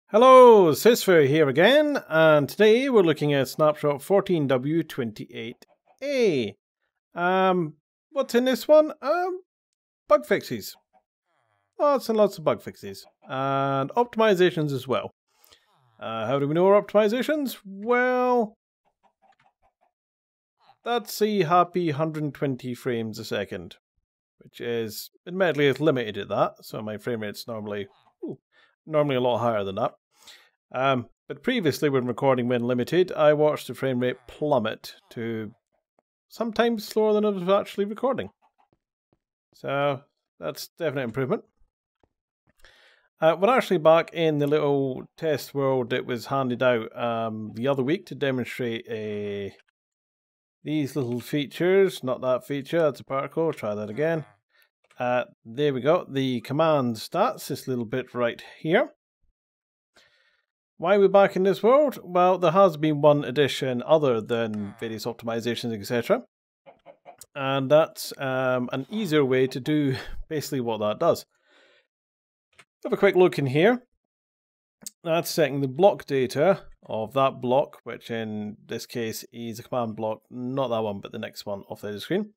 Hello, sysfailure here again, and today we're looking at Snapshot 14W28A. What's in this one? Bug fixes. Lots and lots of bug fixes. And optimizations as well. How do we know our optimizations? Well, that's a happy 120 frames a second, which is, admittedly, it's limited at that, so my frame rate's normally a lot higher than that. But previously, when recording when limited, I watched the frame rate plummet to sometimes slower than I was actually recording. So that's definite improvement. We're actually back in the little test world that was handed out the other week to demonstrate these little features. Not that feature, that's a particle. Try that again. There we go. The command stats, this little bit right here. Why are we back in this world? Well, there has been one addition other than various optimizations, etc. And that's an easier way to do basically what that does. Have a quick look in here. That's setting the block data of that block, which in this case is a command block, not that one, but the next one off the screen.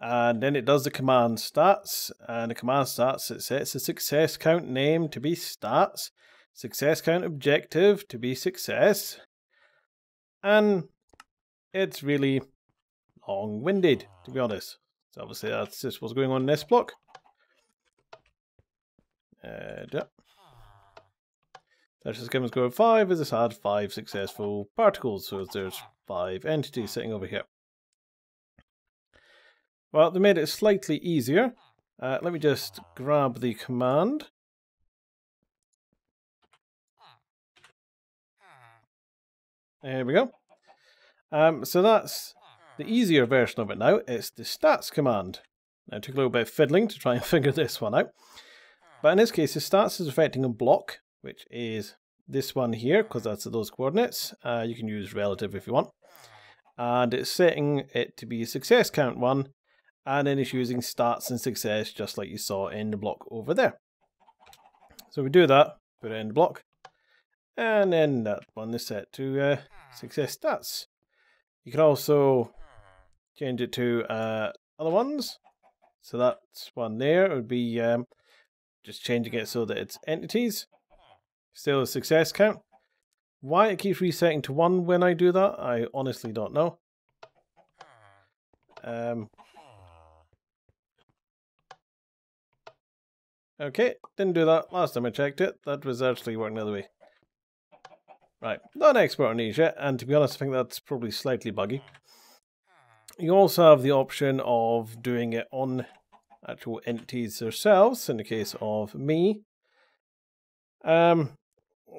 And then it does the command stats, and the command stats, it sets the success count name to be stats, success count objective to be success, and it's really long-winded, to be honest. So obviously that's just what's going on in this block. That's given score of 5 as it's had 5 successful particles, so there's 5 entities sitting over here. Well, they made it slightly easier. Let me just grab the command. There we go. So that's the easier version of it now. It's the stats command. Now, it took a little bit of fiddling to try and figure this one out. But in this case, the stats is affecting a block, which is this one here, because that's those coordinates. You can use relative if you want. And it's setting it to be success count 1. And then it's using stats and success, just like you saw in the block over there. So we do that, put it in the block. And then that one is set to success stats. You can also change it to other ones. So that's one there. It would be just changing it so that it's entities. Still a success count. Why it keeps resetting to 1 when I do that, I honestly don't know. Okay, didn't do that last time I checked it. That was actually working the other way. Right, not an expert on these yet, and to be honest, I think that's probably slightly buggy. You also have the option of doing it on actual entities themselves, in the case of me. How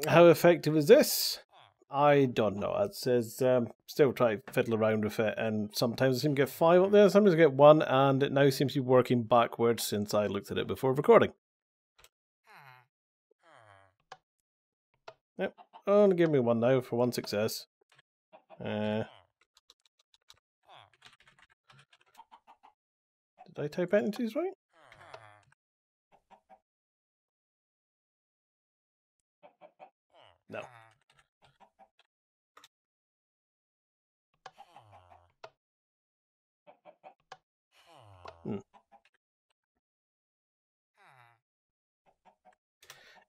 effective is this? I don't know. It says still try to fiddle around with it, and sometimes I seem to get 5 up there, sometimes I get 1, and it now seems to be working backwards since I looked at it before recording. Yep. Only give me 1 now for 1 success. Did I type entities right? No.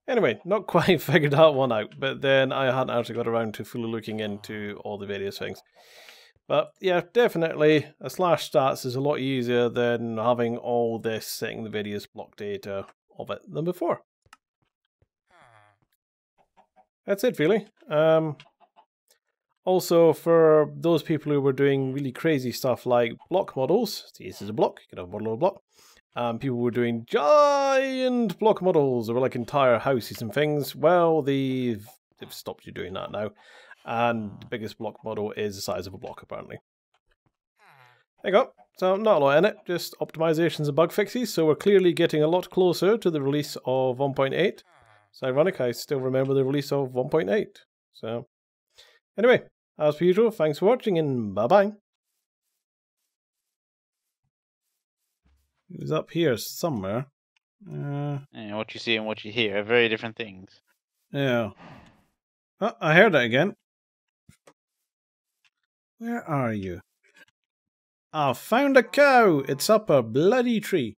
Anyway, not quite figured that one out, but then I hadn't actually got around to fully looking into all the various things. But yeah, definitely a slash stats is a lot easier than having all this setting the various block data of it than before. That's it really. Also, for those people who were doing really crazy stuff like block models, see, this is a block, you can have a model of a block. People were doing giant block models, or like entire houses and things. Well, they've stopped you doing that now. And the biggest block model is the size of a block, apparently. There you go. So, not a lot in it, just optimizations and bug fixes. So we're clearly getting a lot closer to the release of 1.8. It's ironic, I still remember the release of 1.8. So, anyway, as per usual, thanks for watching and bye-bye. It was up here somewhere. And what you see and what you hear are very different things. Yeah. Oh, I heard it again. Where are you? I found a cow. It's up a bloody tree.